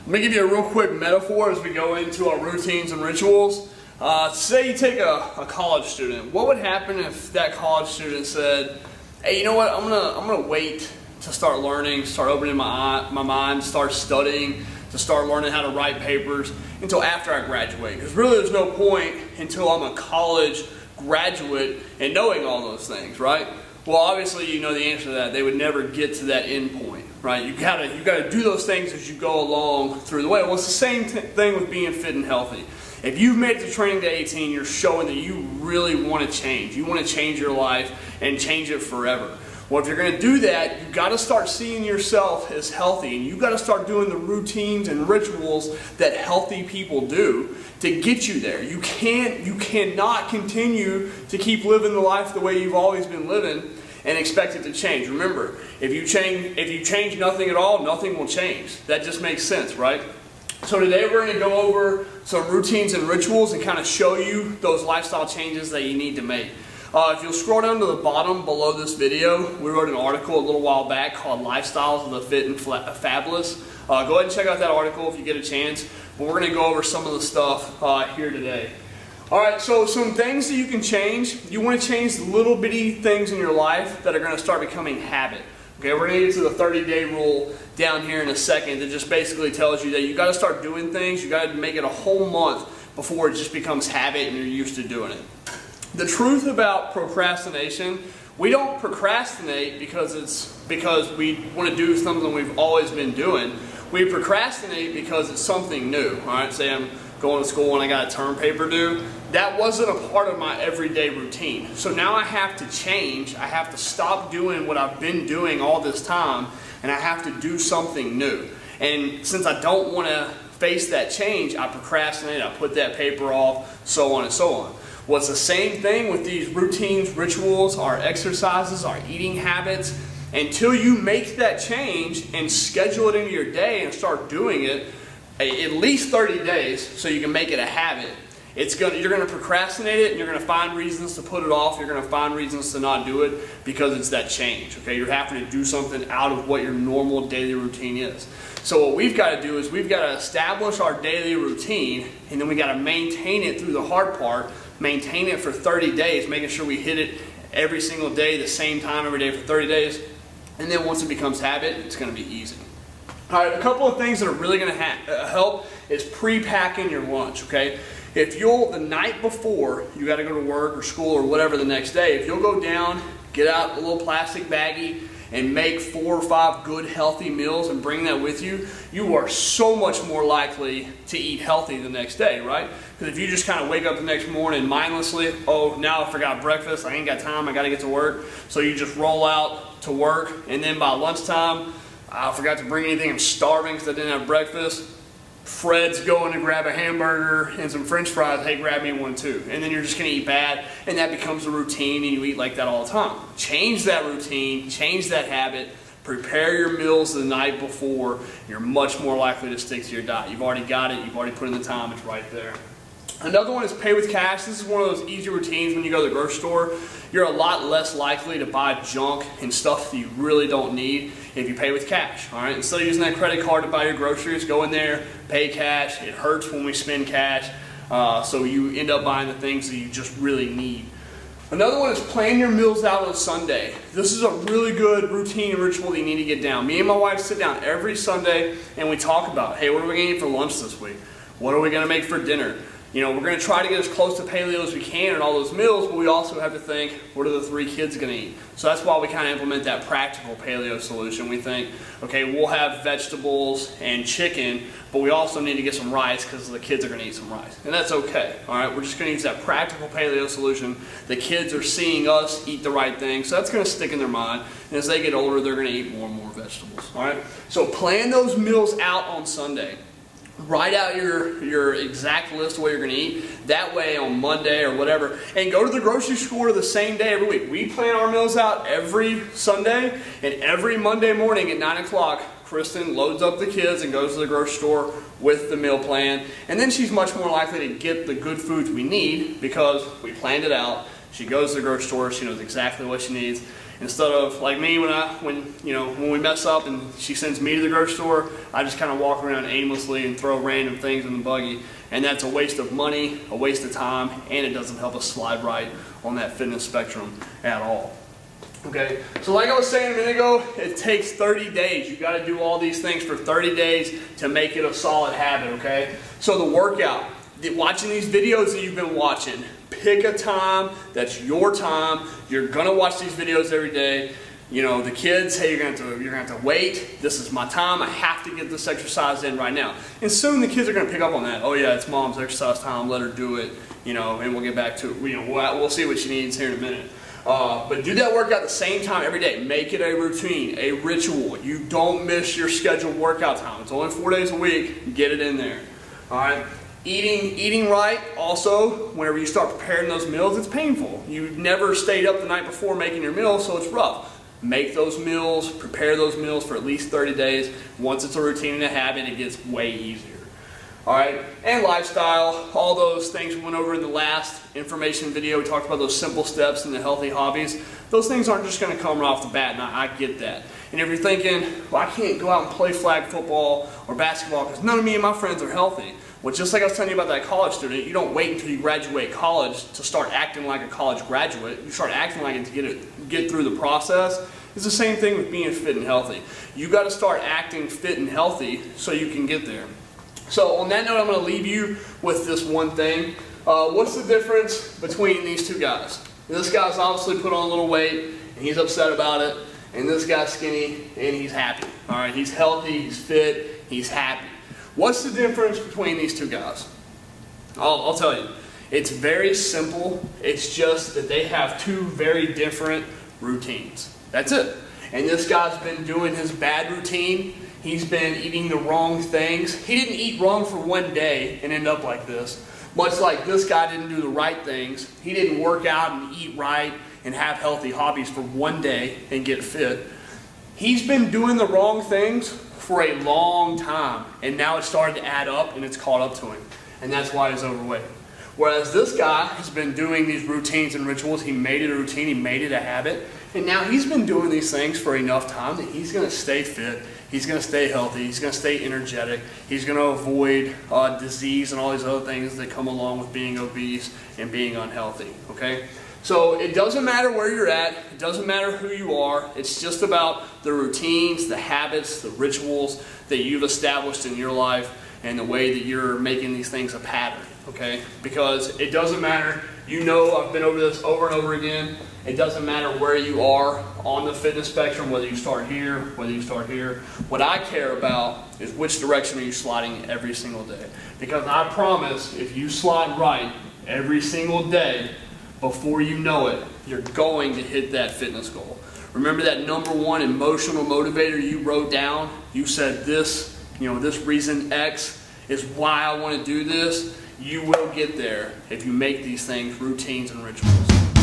Let me give you a real quick metaphor as we go into our routines and rituals. Say you take a college student. What would happen if that college student said, hey, you know what, I'm gonna wait to start learning, start opening my mind, start studying, to start learning how to write papers until after I graduate. Because really there's no point until I'm a college graduate and knowing all those things, right? Well, obviously you know the answer to that. They would never get to that end point, right? You gotta do those things as you go along through the way. Well, it's the same thing with being fit and healthy. If you've made it to training day 18, you're showing that you really want to change. You want to change your life and change it forever. Well, if you're going to do that, you've got to start seeing yourself as healthy, and you've got to start doing the routines and rituals that healthy people do to get you there. You cannot continue to keep living the life the way you've always been living and expect it to change. Remember, if you change nothing at all, nothing will change. That just makes sense, right? So today we're going to go over some routines and rituals and kind of show you those lifestyle changes that you need to make. If you'll scroll down to the bottom below this video, we wrote an article a little while back called Lifestyles of the Fit and Fabulous. Go ahead and check out that article if you get a chance. But we're going to go over some of the stuff here today. Alright, so some things that you can change. You want to change the little bitty things in your life that are going to start becoming habit. Okay, we're going to get to the 30-day rule down here in a second that just basically tells you that you got to start doing things. You got to make it a whole month before it just becomes habit and you're used to doing it. The truth about procrastination, we don't procrastinate because we want to do something we've always been doing. We procrastinate because it's something new. All right, say I'm going to school and I got a term paper due. That wasn't a part of my everyday routine. So now I have to change. I have to stop doing what I've been doing all this time, and I have to do something new. And since I don't want to face that change, I procrastinate, I put that paper off, so on and so on. Well, it's the same thing with these routines, rituals, our exercises, our eating habits. Until you make that change and schedule it into your day and start doing it, at least 30 days so you can make it a habit, you're going to procrastinate it and you're going to find reasons to put it off. You're going to find reasons to not do it because it's that change. Okay, you're having to do something out of what your normal daily routine is. So what we've got to do is we've got to establish our daily routine, and then we got to maintain it through the hard part. Maintain it for 30 days, making sure we hit it every single day, the same time every day for 30 days. And then once it becomes habit, it's going to be easy. All right, a couple of things that are really going to help is pre-packing your lunch, okay? If the night before you got to go to work or school or whatever the next day, if you'll go down, get out a little plastic baggie and make 4 or 5 good healthy meals and bring that with you, you are so much more likely to eat healthy the next day, right? Because if you just kind of wake up the next morning mindlessly, oh, now I forgot breakfast, I ain't got time, I got to get to work. So you just roll out to work, and then by lunchtime, I forgot to bring anything, I'm starving because I didn't have breakfast. Fred's going to grab a hamburger and some french fries, hey, grab me one too. And then you're just going to eat bad, and that becomes a routine, and you eat like that all the time. Change that routine, change that habit, prepare your meals the night before. You're much more likely to stick to your diet. You've already got it, you've already put in the time, it's right there. Another one is pay with cash. This is one of those easy routines when you go to the grocery store. You're a lot less likely to buy junk and stuff that you really don't need if you pay with cash. All right, instead of using that credit card to buy your groceries, go in there, pay cash. It hurts when we spend cash, so you end up buying the things that you just really need. Another one is plan your meals out on Sunday. This is a really good routine and ritual that you need to get down. Me and my wife sit down every Sunday and we talk about, hey, what are we going to eat for lunch this week? What are we going to make for dinner? You know, we're going to try to get as close to paleo as we can in all those meals, but we also have to think, what are the 3 kids going to eat? So that's why we kind of implement that practical paleo solution. We think, okay, we'll have vegetables and chicken, but we also need to get some rice because the kids are going to eat some rice. And that's okay, all right? We're just going to use that practical paleo solution. The kids are seeing us eat the right thing, so that's going to stick in their mind. And as they get older, they're going to eat more and more vegetables, all right? So plan those meals out on Sunday. Write out your exact list of what you're going to eat. That way on Monday or whatever, and go to the grocery store the same day every week. We plan our meals out every Sunday, and every Monday morning at 9 o'clock, Kristen loads up the kids and goes to the grocery store with the meal plan. And then she's much more likely to get the good foods we need because we planned it out. She goes to the grocery store, she knows exactly what she needs. Instead of like me when we mess up and she sends me to the grocery store, I just kind of walk around aimlessly and throw random things in the buggy. And that's a waste of money, a waste of time, and it doesn't help us slide right on that fitness spectrum at all. Okay, so like I was saying a minute ago, it takes 30 days. You got to do all these things for 30 days to make it a solid habit, okay? So the workout, watching these videos that you've been watching, pick a time that's your time. You're going to watch these videos every day. You know, the kids, hey, you're going to have to wait. This is my time. I have to get this exercise in right now. And soon the kids are going to pick up on that. Oh yeah, it's mom's exercise time. Let her do it. You know, and we'll get back to it. We'll see what she needs here in a minute. But do that workout at the same time every day. Make it a routine, a ritual. You don't miss your scheduled workout time. It's only 4 days a week. Get it in there. All right. Eating right. Also, whenever you start preparing those meals, it's painful. You never stayed up the night before making your meals, so it's rough. Make those meals, prepare those meals for at least 30 days. Once it's a routine and a habit, it gets way easier. All right, and lifestyle, all those things we went over in the last information video. We talked about those simple steps and the healthy hobbies. Those things aren't just going to come right off the bat, and I get that. And if you're thinking, well, I can't go out and play flag football or basketball because none of me and my friends are healthy. Well, just like I was telling you about that college student, you don't wait until you graduate college to start acting like a college graduate. You start acting like it to get through the process. It's the same thing with being fit and healthy. You got to start acting fit and healthy so you can get there. So on that note, I'm going to leave you with this one thing. What's the difference between these two guys? This guy's obviously put on a little weight, and he's upset about it. And this guy's skinny, and he's happy. All right, he's healthy, he's fit, he's happy. What's the difference between these two guys? I'll tell you. It's very simple. It's just that they have two very different routines. That's it. And this guy's been doing his bad routine. He's been eating the wrong things. He didn't eat wrong for one day and end up like this. Much like this guy didn't do the right things. He didn't work out and eat right and have healthy hobbies for one day and get fit. He's been doing the wrong things for a long time, and now it's started to add up and it's caught up to him. And that's why he's overweight. Whereas this guy has been doing these routines and rituals. He made it a routine, he made it a habit, and now he's been doing these things for enough time that he's going to stay fit, he's going to stay healthy, he's going to stay energetic, he's going to avoid disease and all these other things that come along with being obese and being unhealthy, okay? So it doesn't matter where you're at, it doesn't matter who you are, it's just about the routines, the habits, the rituals that you've established in your life and the way that you're making these things a pattern, okay? Because it doesn't matter, you know, I've been over this over and over again, it doesn't matter where you are on the fitness spectrum, whether you start here, whether you start here. What I care about is which direction are you sliding every single day. Because I promise, if you slide right every single day, before you know it, you're going to hit that fitness goal. Remember that number one emotional motivator you wrote down? You said this, this reason X is why I want to do this. You will get there if you make these things routines and rituals.